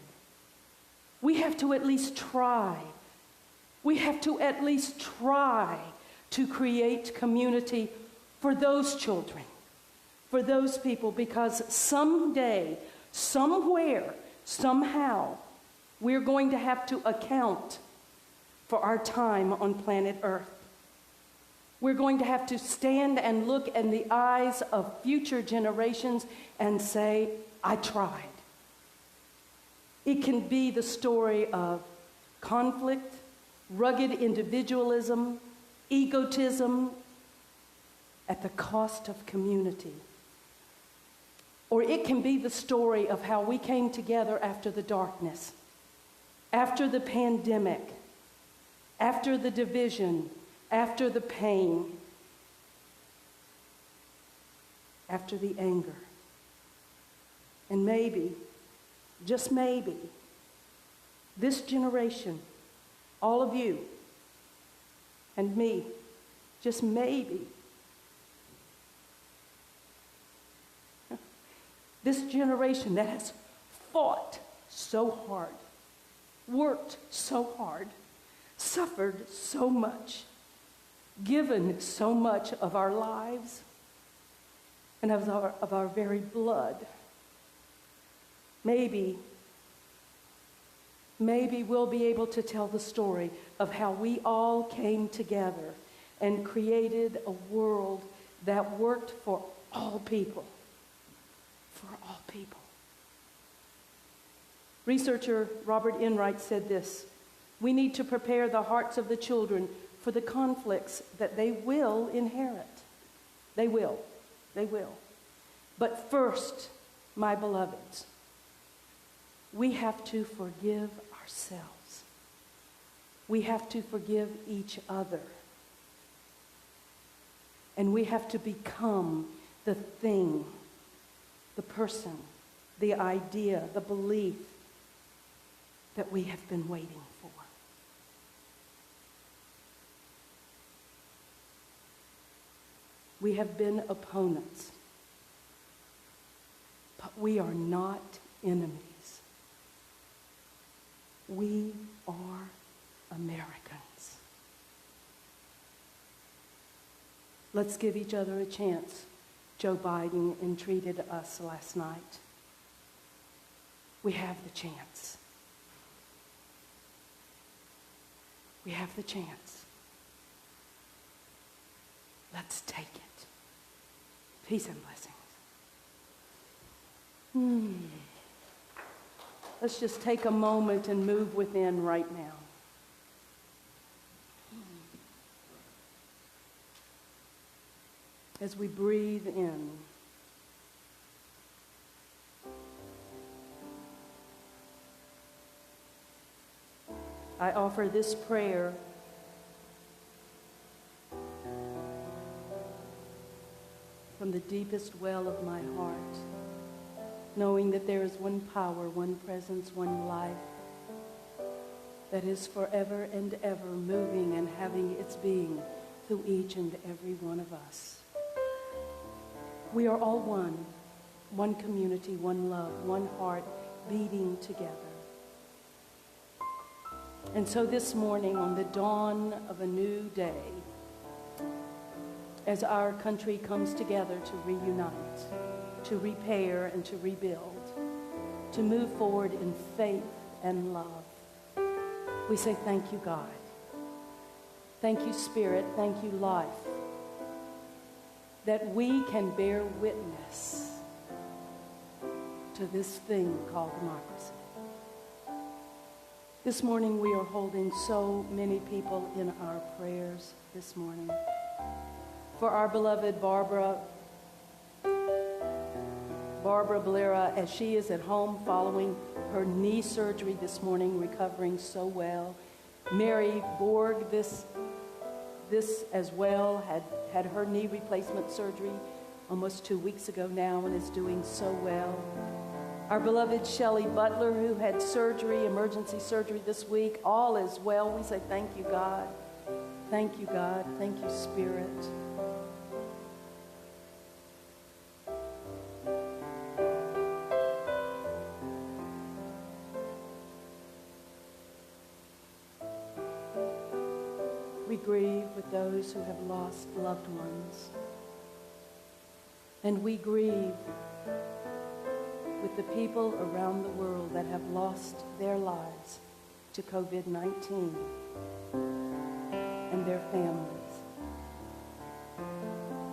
We have to at least try. We have to at least try to create community for those children, for those people, because someday, somewhere, somehow, we're going to have to account for our time on planet Earth. We're going to have to stand and look in the eyes of future generations and say, "I tried." It can be the story of conflict, rugged individualism, egotism, at the cost of community. Or it can be the story of how we came together after the darkness, after the pandemic, after the division, after the pain, after the anger. And maybe, just maybe, this generation, all of you and me, just maybe, this generation that has fought so hard, worked so hard, suffered so much, given so much of our lives and of our very blood. Maybe we'll be able to tell the story of how we all came together and created a world that worked for all people. For all people. Researcher Robert Enright said this: "We need to prepare the hearts of the children for the conflicts that they will inherit." They will. They will. But first, my beloveds, we have to forgive ourselves. We have to forgive each other. And we have to become the thing, the person, the idea, the belief that we have been waiting for. We have been opponents, but we are not enemies. We are Americans. Let's give each other a chance. Joe Biden entreated us last night. We have the chance. We have the chance. Let's take it. Peace and blessings. Let's just take a moment and move within right now. As we breathe in, I offer this prayer from the deepest well of my heart, knowing that there is one power, one presence, one life, that is forever and ever moving and having its being through each and every one of us. We are all one community, one love, one heart beating together. And so this morning, on the dawn of a new day, as our country comes together to reunite, to repair and to rebuild, to move forward in faith and love, we say thank you, God. Thank you, Spirit. Thank you, life, that we can bear witness to this thing called democracy. This morning we are holding so many people in our prayers this morning. For our beloved Barbara Valera, as she is at home following her knee surgery this morning, recovering so well. Mary Borg, this as well, had her knee replacement surgery almost 2 weeks ago now and is doing so well. Our beloved Shelley Butler, who had surgery, emergency surgery this week, all is well. We say thank you, God. Thank you, God. Thank you, Spirit. We grieve with those who have lost loved ones. And we grieve with the people around the world that have lost their lives to COVID-19 and their families.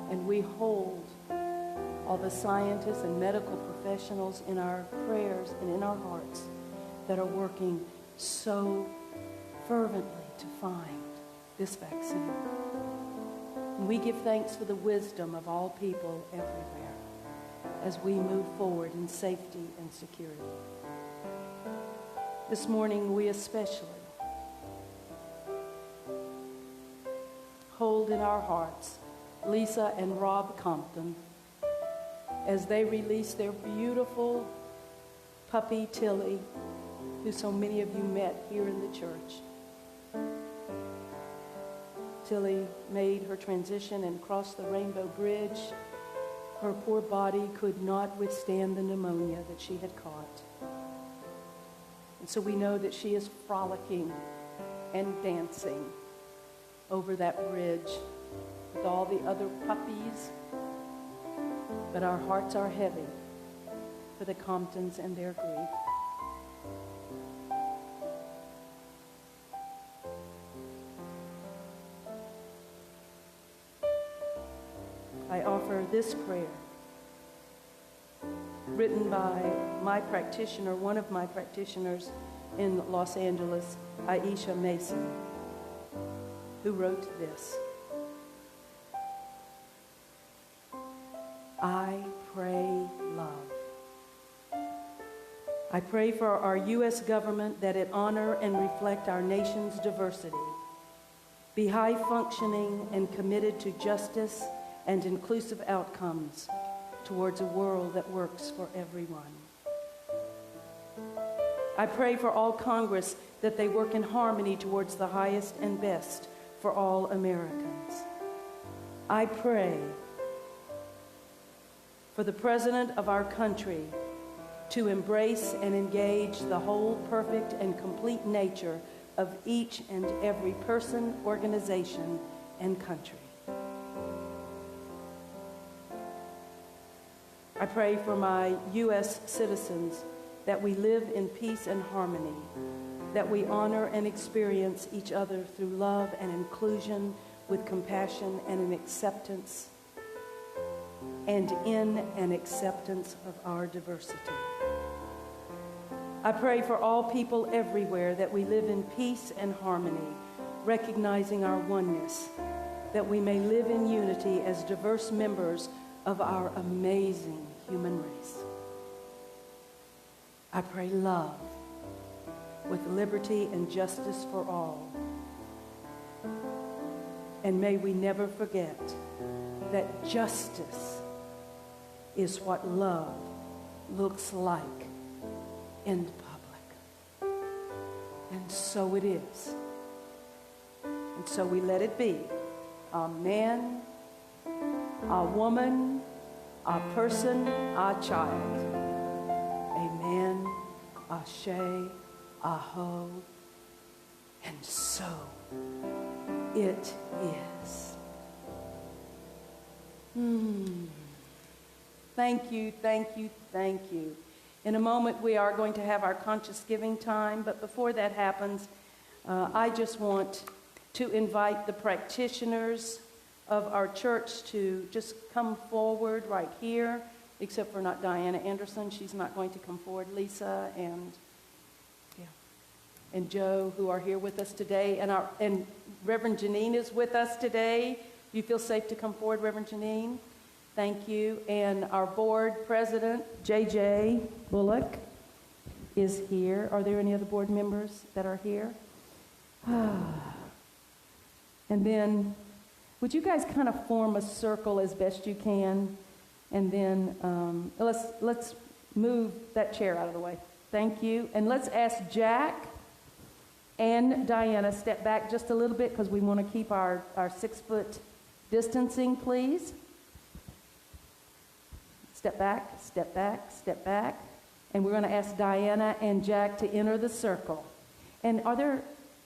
And we hold all the scientists and medical professionals in our prayers and in our hearts that are working so fervently to find this vaccine. And we give thanks for the wisdom of all people everywhere as we move forward in safety and security. This morning, we especially hold in our hearts Lisa and Rob Compton as they release their beautiful puppy, Tilly, who so many of you met here in the church. Tilly made her transition and crossed the Rainbow Bridge. Her poor body could not withstand the pneumonia that she had caught. And so we know that she is frolicking and dancing over that bridge with all the other puppies. But our hearts are heavy for the Comptons and their grief. I offer this prayer, written by my practitioner, one of my practitioners in Los Angeles, Aisha Mason, who wrote this. I pray love. I pray for our U.S. government that it honor and reflect our nation's diversity, be high-functioning and committed to justice and inclusive outcomes towards a world that works for everyone. I pray for all Congress that they work in harmony towards the highest and best for all Americans. I pray for the President of our country to embrace and engage the whole perfect and complete nature of each and every person, organization, and country. I pray for my U.S. citizens that we live in peace and harmony, that we honor and experience each other through love and inclusion with compassion and an acceptance, and in an acceptance of our diversity. I pray for all people everywhere that we live in peace and harmony, recognizing our oneness, that we may live in unity as diverse members of our amazing human race. I pray love with liberty and justice for all. And may we never forget that justice is what love looks like in public. And so it is. And so we let it be. A man, a woman, a person, a child. Amen. Ashe, aho. And so it is. Thank you, thank you, thank you. In a moment, we are going to have our conscious giving time, but before that happens, I just want to invite the practitioners of our church to just come forward right here, except for not Diana Anderson. She's not going to come forward. Lisa and Joe, who are here with us today, and Reverend Janine is with us today. Do you feel safe to come forward, Reverend Janine? Thank you. And our board president, J.J. Bullock, is here. Are there any other board members that are here? And then, would you guys kind of form a circle as best you can? And then let's move that chair out of the way. Thank you. And let's ask Jack and Diana step back just a little bit because we want to keep our 6-foot distancing, please. Step back, step back, step back. And we're going to ask Diana and Jack to enter the circle. And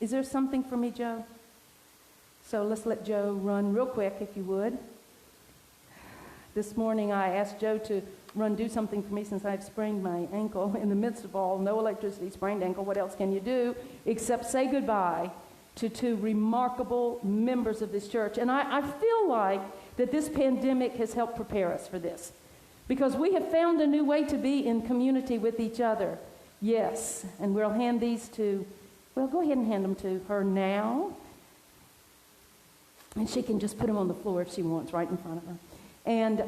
is there something for me, Joe? So let's let Joe run real quick, if you would. This morning I asked Joe to do something for me since I've sprained my ankle in the midst of all, no electricity, sprained ankle. What else can you do except say goodbye to 2 remarkable members of this church? And I feel like that this pandemic has helped prepare us for this because we have found a new way to be in community with each other. Yes, and we'll hand these to, well, go ahead and hand them to her now. And she can just put them on the floor if she wants, right in front of her. And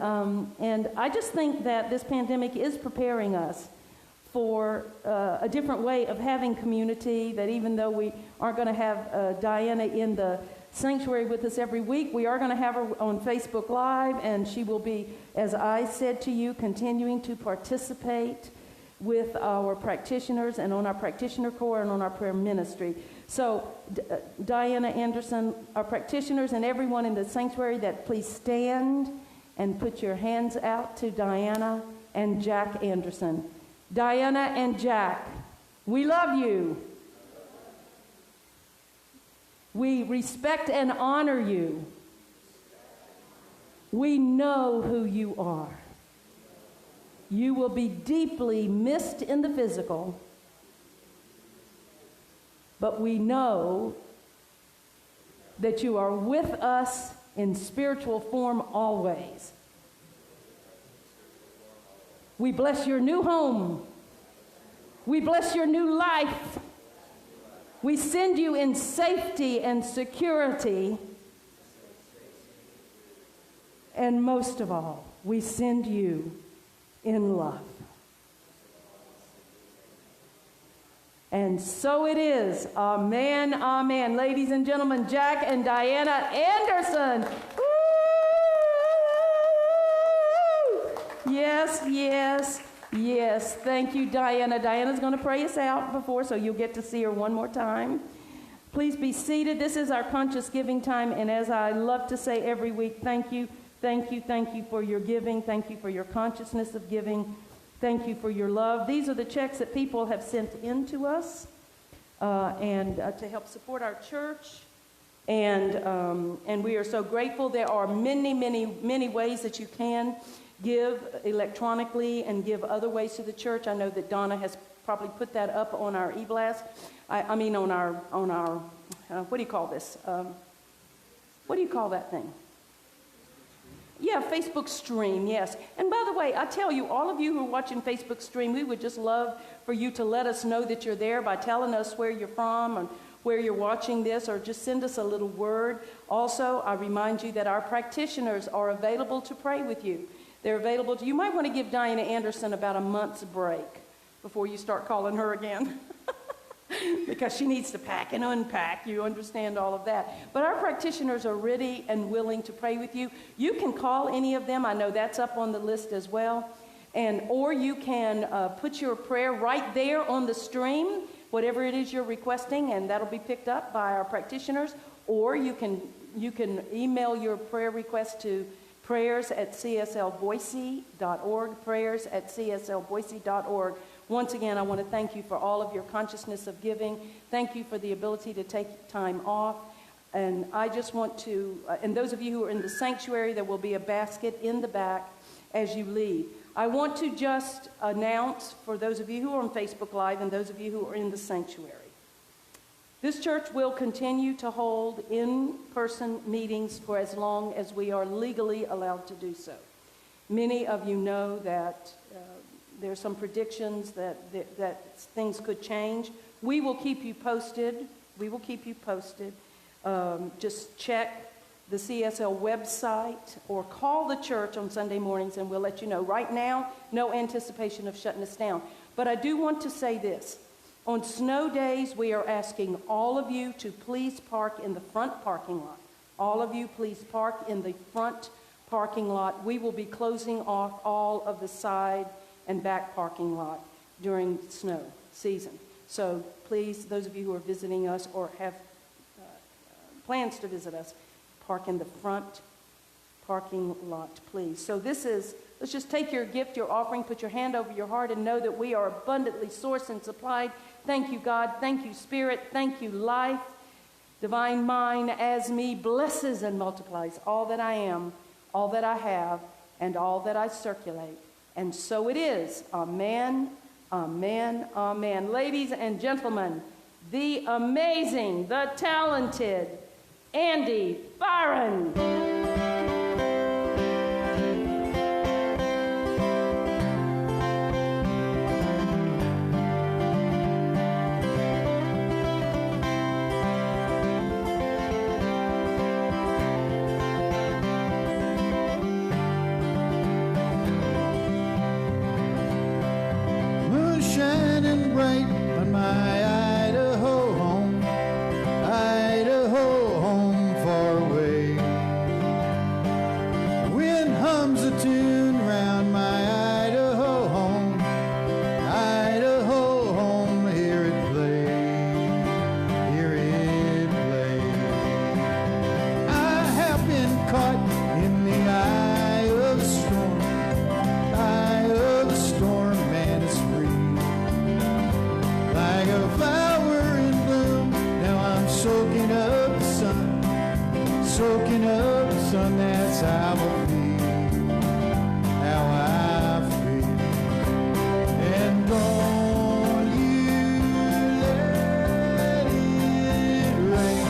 I just think that this pandemic is preparing us for a different way of having community, that even though we aren't going to have Diana in the sanctuary with us every week, we are going to have her on Facebook Live, and she will be, as I said to you, continuing to participate with our practitioners and on our practitioner corps and on our prayer ministry. So Diana Anderson, our practitioners, and everyone in the sanctuary, that please stand and put your hands out to Diana and Jack Anderson. Diana and Jack, we love you. We respect and honor you. We know who you are. You will be deeply missed in the physical, but we know that you are with us in spiritual form always. We bless your new home. We bless your new life. We send you in safety and security. And most of all, we send you in love. And so it is. Amen, amen. Ladies and gentlemen, Jack and Diana Anderson. Woo! Yes, yes, yes. Thank you, Diana. Diana's going to pray us out before, so you'll get to see her one more time. Please be seated. This is our conscious giving time, and as I love to say every week, thank you, thank you, thank you for your giving. Thank you for your consciousness of giving. Thank you for your love. These are the checks that people have sent in to us and to help support our church. And we are so grateful. There are many, many, many ways that you can give electronically and give other ways to the church. I know that Donna has probably put that up on our e-blast. I mean on our what do you call this? What do you call that thing? Yeah, Facebook stream, yes. And by the way, I tell you, all of you who are watching Facebook stream, we would just love for you to let us know that you're there by telling us where you're from and where you're watching this, or just send us a little word. Also, I remind you that our practitioners are available to pray with you. They're available to you. Might want to give Diana Anderson about a month's break before you start calling her again. Because she needs to pack and unpack. You understand all of that. But our practitioners are ready and willing to pray with you. You can call any of them. I know that's up on the list as well. Or you can put your prayer right there on the stream. whatever it is you're requesting, and that'll be picked up by our practitioners, or you can email your prayer request to prayers@cslboise.org, prayers@cslboise.org. Once again, I want to thank you for all of your consciousness of giving. Thank you for the ability to take time off. And I just want to, and those of you who are in the sanctuary, there will be a basket in the back as you leave. I want to just announce for those of you who are on Facebook Live and those of you who are in the sanctuary, this church will continue to hold in-person meetings for as long as we are legally allowed to do so. Many of you know that there are some predictions that things could change. We will keep you posted. We will keep you posted. Just check the CSL website or call the church on Sunday mornings and we'll let you know. Right now, no anticipation of shutting us down. But I do want to say this. On snow days, we are asking all of you to please park in the front parking lot. All of you, please park in the front parking lot. We will be closing off all of the side and back parking lot during snow season. So please, those of you who are visiting us or have plans to visit us, park in the front parking lot, please. So this is, let's just take your gift, your offering, put your hand over your heart and know that we are abundantly sourced and supplied. Thank you, God. Thank you, Spirit. Thank you, life. Divine Mind as me blesses and multiplies all that I am, all that I have, and all that I circulate. And so it is. Amen, amen, amen. Ladies and gentlemen, the amazing, the talented Andy Byron. Moon shining bright on my Idaho home, Idaho home far away. Wind hums a tune round my Idaho home, Idaho home. Hear it play, hear it play. I have been caught in the eye of the storm, eye of the storm, man is free. Like a flower in bloom, now I'm soaking up the sun, soaking up the sun. That's how I feel, how I feel. And don't you let it rain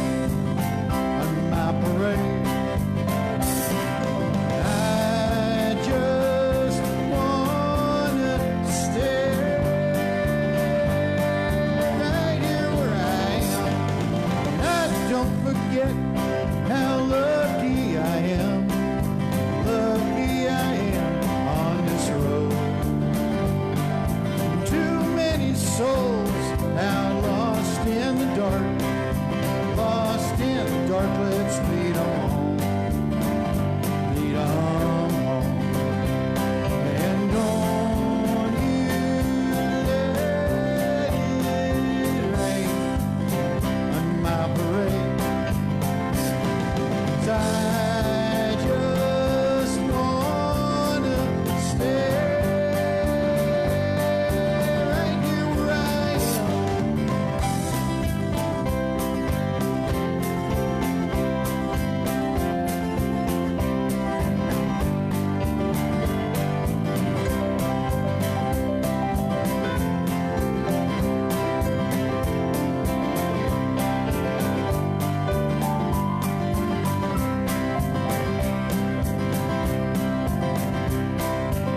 on my parade. I just wanna stay right here where I am. And I don't forget how lucky I am, lucky I am on this road. Too many souls out lost in the dark, lost in the dark. Let's lead 'em home, lead 'em home. And don't you let it rain on my parade. 'Cause I just wanna stay right here where I am.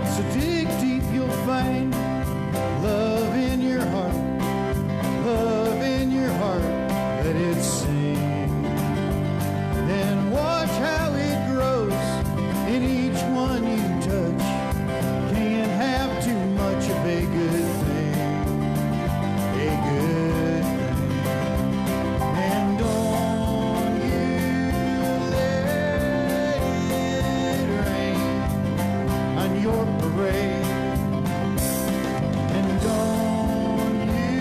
So dig deep, you'll find love in your heart, love in your heart, let it sing. Then watch how it grows in each one you touch. Can't have too much of a good thing, a good thing. And don't you let it rain on your parade. And don't you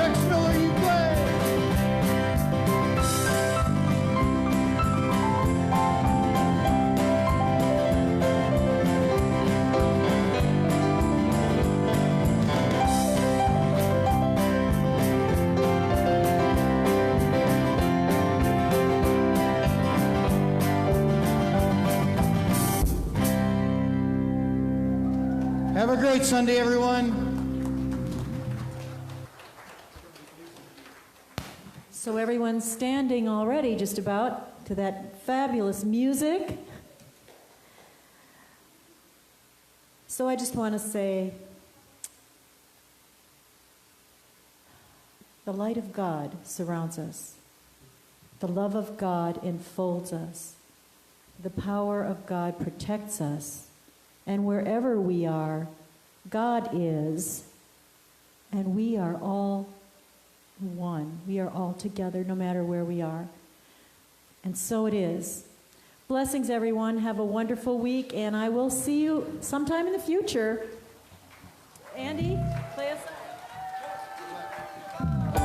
Rex Miller, you play. Have a great Sunday, everyone. So everyone's standing already just about to that fabulous music. So I just want to say, the light of God surrounds us. The love of God enfolds us. The power of God protects us. And wherever we are, God is, and we are all one. We are all together no matter where we are. And so it is. Blessings, everyone. Have a wonderful week, and I will see you sometime in the future. Andy, play us out.